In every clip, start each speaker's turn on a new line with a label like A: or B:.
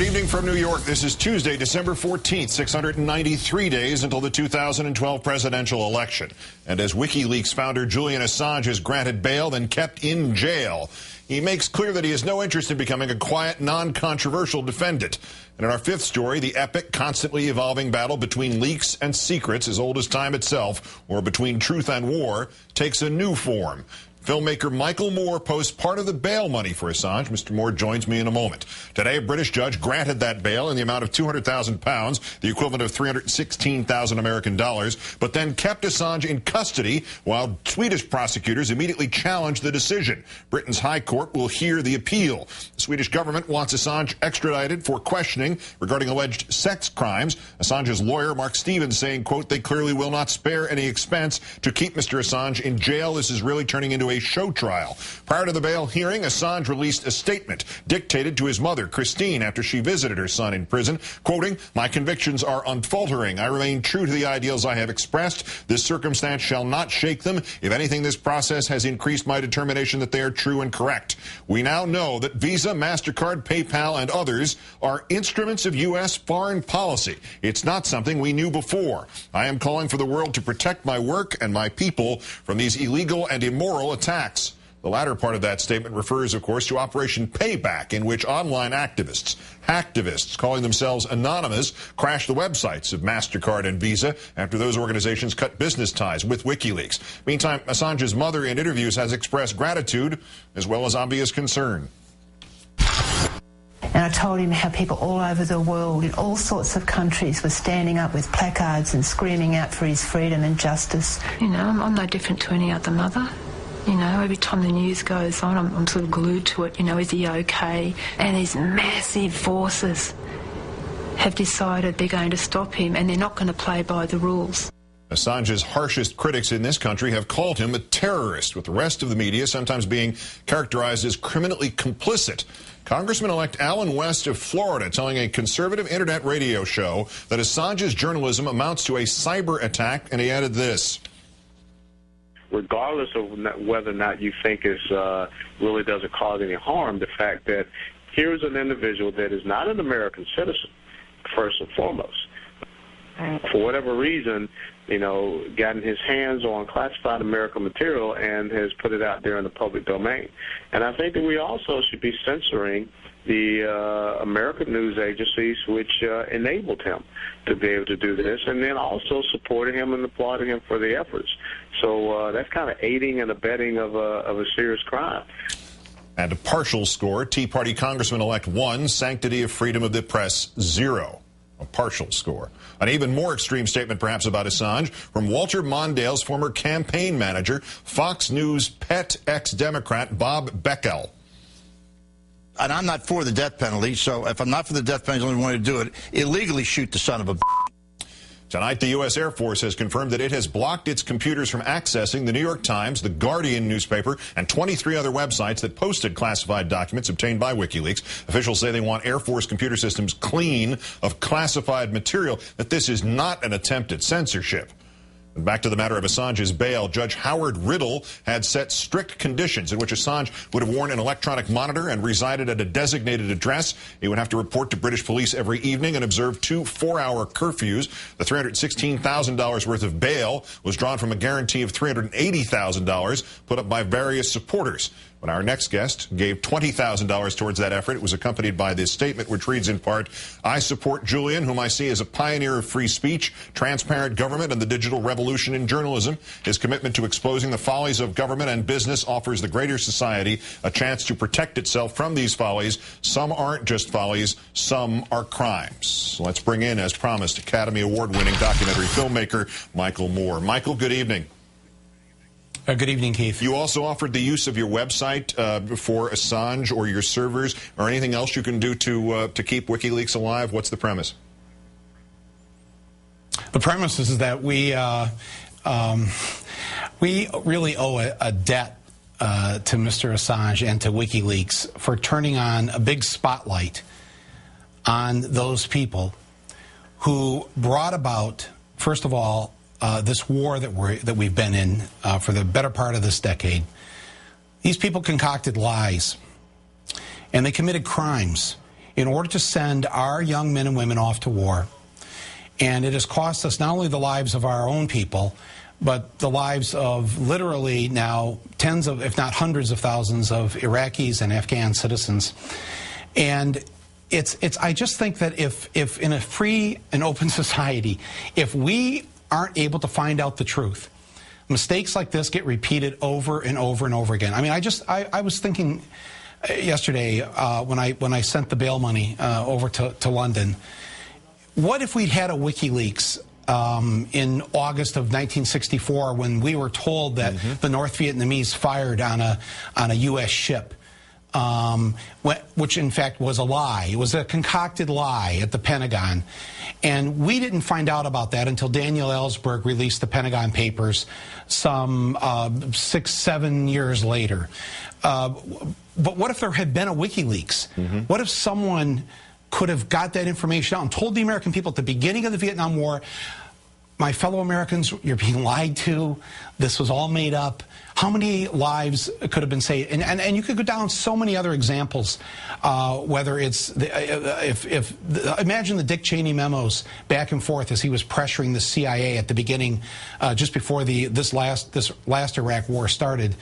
A: evening from New York. This is Tuesday, December 14th, 693 days until the 2012 presidential election. And as Wikileaks founder Julian Assange is granted bail, then kept in jail, he makes clear that he has no interest in becoming a quiet, non-controversial defendant. And in our fifth story, the epic, constantly evolving battle between leaks and secrets as old as time itself, or between truth and war, takes a new form. Filmmaker Michael Moore posts part of the bail money for Assange. Mr. Moore joins me in a moment. Today, a British judge granted that bail in the amount of £200,000, the equivalent of 316,000 American dollars, but then kept Assange in custody while Swedish prosecutors immediately challenged the decision. Britain's High Court will hear the appeal. The Swedish government wants Assange extradited for questioning regarding alleged sex crimes. Assange's lawyer, Mark Stevens, saying, quote, "They clearly will not spare any expense to keep Mr. Assange in jail. This is really turning into a show trial." Prior to the bail hearing, Assange released a statement dictated to his mother, Christine, after she visited her son in prison, quoting, "My convictions are unfaltering. I remain true to the ideals I have expressed. This circumstance shall not shake them. If anything, this process has increased my determination that they are true and correct. We now know that Visa, MasterCard, PayPal, and others are instruments of U.S. foreign policy. It's not something we knew before. I am calling for the world to protect my work and my people from these illegal and immoral attacks." The latter part of that statement refers, of course, to Operation Payback, in which online hacktivists calling themselves anonymous crashed the websites of MasterCard and Visa after those organizations cut business ties with Wikileaks. Meantime, Assange's mother in interviews has expressed gratitude as well as obvious concern.
B: And I told him how people all over the world in all sorts of countries were standing up with placards and screaming out for his freedom and justice.
C: You know, I'm no different to any other mother. You know, every time the news goes on, I'm sort of glued to it. You know, is he okay? And these massive forces have decided they're going to stop him, and they're not going to play by the rules.
A: Assange's harshest critics in this country have called him a terrorist, with the rest of the media sometimes being characterized as criminally complicit. Congressman-elect Alan West of Florida telling a conservative internet radio show that Assange's journalism amounts to a cyber attack, and he added this.
D: Regardless of whether or not you think it really doesn't cause any harm, the fact that here's an individual that is not an American citizen, first and foremost, for whatever reason, you know, gotten his hands on classified American material and has put it out there in the public domain. And I think that we also should be censoring the American news agencies which enabled him to be able to do this, and then also supporting him and applauding him for the efforts. So that's kind of aiding and abetting of a serious crime.
A: And a partial score, Tea Party Congressman-elect 1, sanctity of freedom of the press 0. A partial score. An even more extreme statement perhaps about Assange from Walter Mondale's former campaign manager, Fox News pet ex-Democrat Bob Beckel.
E: And I'm not for the death penalty, so if I'm not for the death penalty, the only way to do it, illegally shoot the son of a b****.
A: Tonight, the U.S. Air Force has confirmed that it has blocked its computers from accessing the New York Times, the Guardian newspaper, and 23 other websites that posted classified documents obtained by WikiLeaks. Officials say they want Air Force computer systems clean of classified material, that this is not an attempt at censorship. And back to the matter of Assange's bail, Judge Howard Riddle had set strict conditions in which Assange would have worn an electronic monitor and resided at a designated address. He would have to report to British police every evening and observe 2 4-hour curfews. The $316,000 worth of bail was drawn from a guarantee of $380,000 put up by various supporters. When our next guest gave $20,000 towards that effort, it was accompanied by this statement, which reads in part, "I support Julian, whom I see as a pioneer of free speech, transparent government, and the digital revolution in journalism. His commitment to exposing the follies of government and business offers the greater society a chance to protect itself from these follies. Some aren't just follies, some are crimes." So let's bring in, as promised, Academy Award-winning documentary filmmaker Michael Moore. Michael, good evening.
F: Good evening, Keith.
A: You also offered the use of your website for Assange or your servers or anything else you can do to keep WikiLeaks alive. What's the premise?
F: The premise is that we really owe a debt to Mr. Assange and to WikiLeaks for turning on a big spotlight on those people who brought about, first of all, this war that we've been in for the better part of this decade. These people concocted lies, and they committed crimes in order to send our young men and women off to war. And it has cost us not only the lives of our own people, but the lives of literally now tens of, if not hundreds of thousands of Iraqis and Afghan citizens. And I just think that if in a free and open society, if we aren't able to find out the truth, mistakes like this get repeated over and over and over again. I mean, I was thinking yesterday when I sent the bail money over to London, what if we'd had a WikiLeaks in August of 1964 when we were told that the North Vietnamese fired on a U.S. ship, which in fact was a lie. It was a concocted lie at the Pentagon. And we didn't find out about that until Daniel Ellsberg released the Pentagon Papers some 6-7 years later. But what if there had been a WikiLeaks? What if someone could have got that information out and told the American people at the beginning of the Vietnam War, my fellow Americans, you're being lied to, this was all made up? How many lives could have been saved? And you could go down so many other examples, whether it's, imagine the Dick Cheney memos back and forth as he was pressuring the CIA at the beginning, just before this last Iraq war started.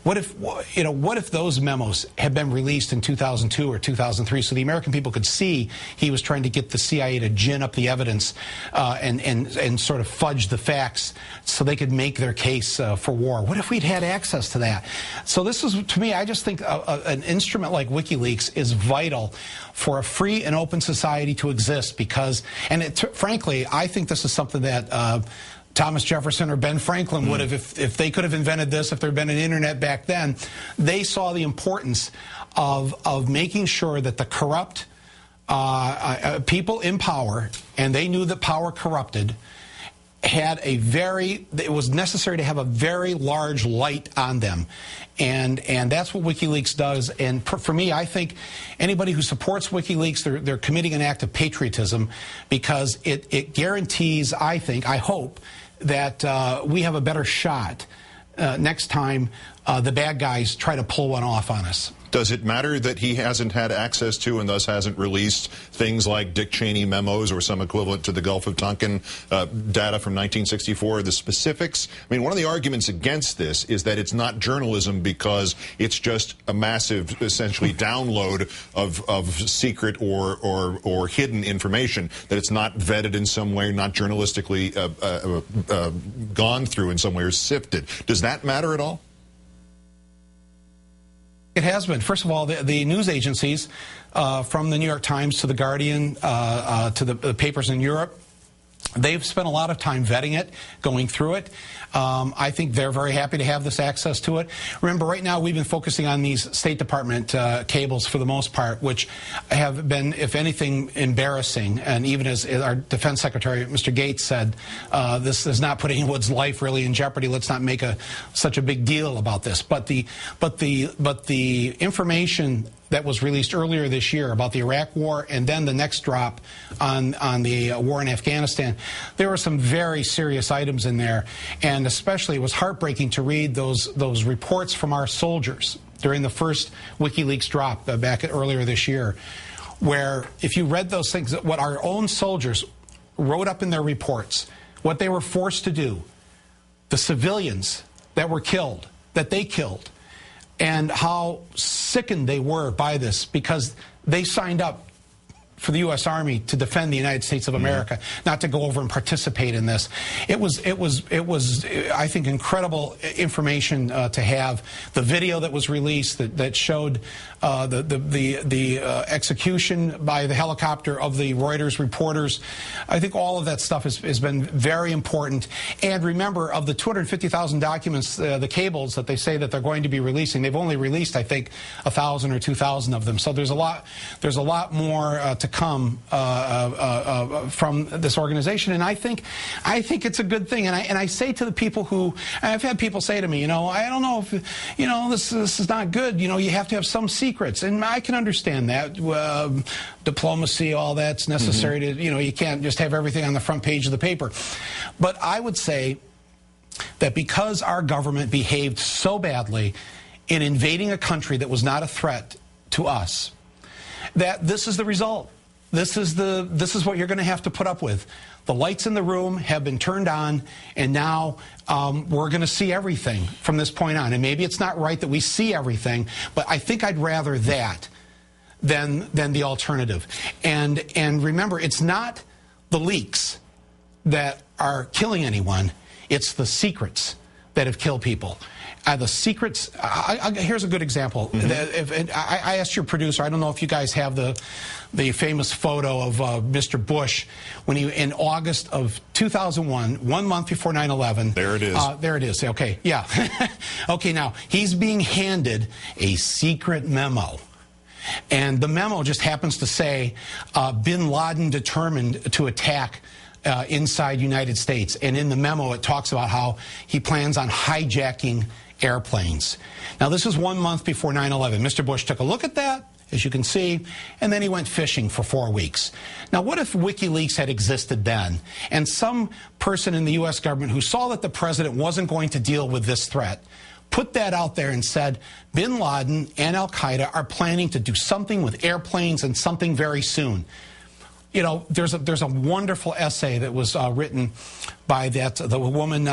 F: What if those memos had been released in 2002 or 2003 so the American people could see he was trying to get the CIA to gin up the evidence and sort of fudge the facts so they could make their case for war? What if we'd had access to that? So this is, to me, I just think an instrument like WikiLeaks is vital for a free and open society to exist because, and frankly, I think this is something that Thomas Jefferson or Ben Franklin would have, if they could have invented this, if there had been an internet back then. They saw the importance of making sure that the corrupt people in power, and they knew that power corrupted, it was necessary to have a very large light on them. And that's what WikiLeaks does. And for me, I think anybody who supports WikiLeaks, they're committing an act of patriotism because it guarantees, I hope, that we have a better shot next time the bad guys try to pull one off on us.
A: Does it matter that he hasn't had access to and thus hasn't released things like Dick Cheney memos or some equivalent to the Gulf of Tonkin data from 1964, the specifics? I mean, one of the arguments against this is that it's not journalism because it's just a massive, essentially, download of secret or hidden information, that it's not vetted in some way, not journalistically gone through in some way or sifted. Does that matter at all?
F: It has been. First of all, the news agencies, from the New York Times to the Guardian to the papers in Europe, they've spent a lot of time vetting it, going through it. I think they're very happy to have this access to it. Remember, right now we've been focusing on these State Department cables for the most part, which have been, if anything, embarrassing. And even as our Defense Secretary, Mr. Gates, said, this is not putting anyone's life really in jeopardy. Let's not make such a big deal about this. But the information that was released earlier this year about the Iraq War and then the next drop on the war in Afghanistan, there were some very serious items in there, and especially it was heartbreaking to read those reports from our soldiers during the first WikiLeaks drop back earlier this year, where if you read those things, what our own soldiers wrote up in their reports, what they were forced to do, the civilians that were killed, that they killed, and how sickened they were by this because they signed up for the U.S. Army to defend the United States of America, not to go over and participate in this. It was, I think, incredible information to have. The video that was released that showed the execution by the helicopter of the Reuters reporters. I think all of that stuff has been very important. And remember, of the 250,000 documents, the cables that they say that they're going to be releasing, they've only released, I think, 1,000 or 2,000 of them. So there's a lot more to come from this organization, and I think it's a good thing. And I say to the people who, I've had people say to me, I don't know if, this is not good. You have to have some secrets, and I can understand that. Diplomacy, all that's necessary to, you can't just have everything on the front page of the paper. But I would say that because our government behaved so badly in invading a country that was not a threat to us, that this is the result. This is what you're going to have to put up with. The lights in the room have been turned on, and now we're going to see everything from this point on. And maybe it's not right that we see everything, but I think I'd rather that than the alternative. And remember, it's not the leaks that are killing anyone. It's the secrets that have killed people. The secrets. Here's a good example. I asked your producer. I don't know if you guys have the famous photo of Mr. Bush when he, in August of 2001, 1 month before 9/11.
A: There it is.
F: There it is. Okay. Yeah. Okay. Now he's being handed a secret memo. And the memo just happens to say, bin Laden determined to attack inside United States. And in the memo, it talks about how he plans on hijacking airplanes. Now, this is 1 month before 9/11. Mr. Bush took a look at that, as you can see, and then he went fishing for 4 weeks. Now, what if Wikileaks had existed then, and some person in the U.S. government who saw that the president wasn't going to deal with this threat put that out there and said, bin Laden and al-Qaeda are planning to do something with airplanes and something very soon. You know, there's a wonderful essay that was written by the woman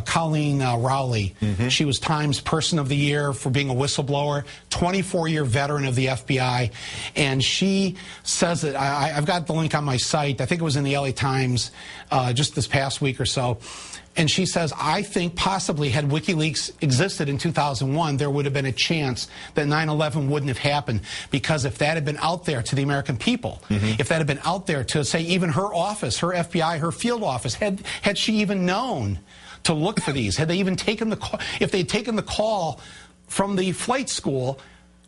F: Colleen Rowley. She was Times Person of the Year for being a whistleblower, 24-year veteran of the FBI, and she says that I've got the link on my site. I think it was in the LA Times just this past week or so. And she says, I think possibly had WikiLeaks existed in 2001, there would have been a chance that 9/11 wouldn't have happened. Because if that had been out there to the American people, if that had been out there to, say, even her office, her FBI, her field office, had she even known to look for these, had they even taken the call, if they'd taken the call from the flight school,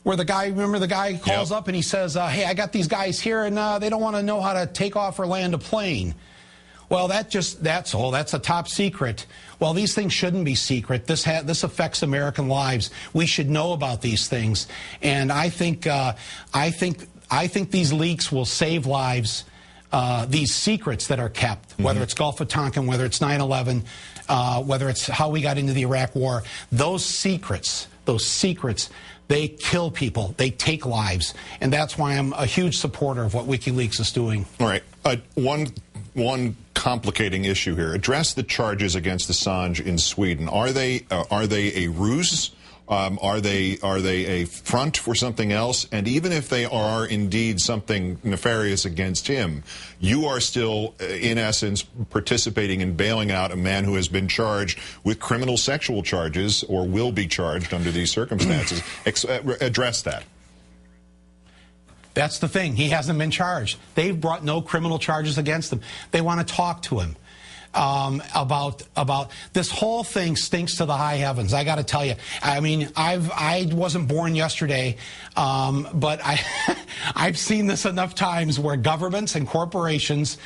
F: where the guy, remember the guy calls up and he says, hey, I got these guys here and they don't want to know how to take off or land a plane. Well, that's a top secret. Well, these things shouldn't be secret. This affects American lives. We should know about these things, and I think these leaks will save lives. These secrets that are kept, whether it's Gulf of Tonkin, whether it's 9/11, whether it's how we got into the Iraq War, those secrets, they kill people, they take lives, and that's why I'm a huge supporter of what WikiLeaks is doing.
A: All right, one complicating issue here. Address the charges against Assange in Sweden. Are they a ruse? Are they a front for something else? And even if they are indeed something nefarious against him, you are still, in essence, participating in bailing out a man who has been charged with criminal sexual charges or will be charged under these circumstances. Address that.
F: That's the thing. He hasn't been charged. They've brought no criminal charges against him. They want to talk to him about this whole thing. Stinks to the high heavens. I got to tell you. I mean, I wasn't born yesterday, but I've seen this enough times where governments and corporations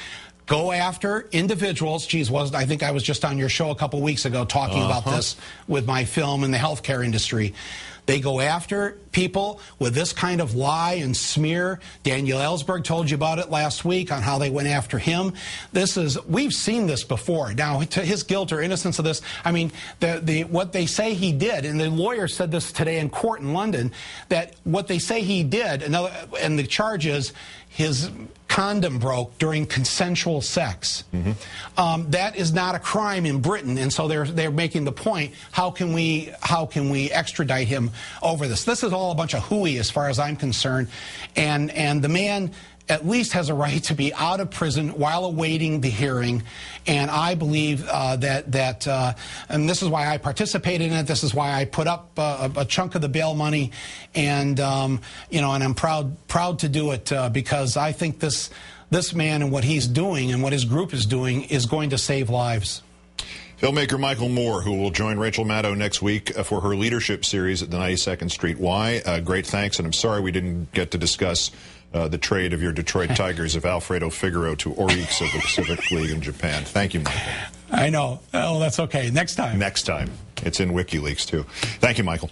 F: go after individuals. Geez, I think I was just on your show a couple weeks ago talking about this with my film in the healthcare industry. They go after people with this kind of lie and smear. Daniel Ellsberg told you about it last week on how they went after him. We've seen this before. Now, to his guilt or innocence of this, I mean, what they say he did, and the lawyer said this today in court in London, that what they say he did, and the charge is his condom broke during consensual sex. That is not a crime in Britain, and so they're making the point: how can we extradite him over this? This is all a bunch of hooey, as far as I'm concerned, and the man at least has a right to be out of prison while awaiting the hearing. And I believe that and this is why I participated in it. This is why I put up a chunk of the bail money, and you know, and I'm proud to do it because I think this man and what he's doing and what his group is doing is going to save lives.
A: Filmmaker Michael Moore, who will join Rachel Maddow next week for her leadership series at the 92nd Street Y. Great thanks, and I'm sorry we didn't get to discuss the trade of your Detroit Tigers of Alfredo Figueroa to Orix of the Pacific League in Japan. Thank you, Michael.
F: I know. Oh, that's okay. Next time.
A: Next time. It's in WikiLeaks, too. Thank you, Michael.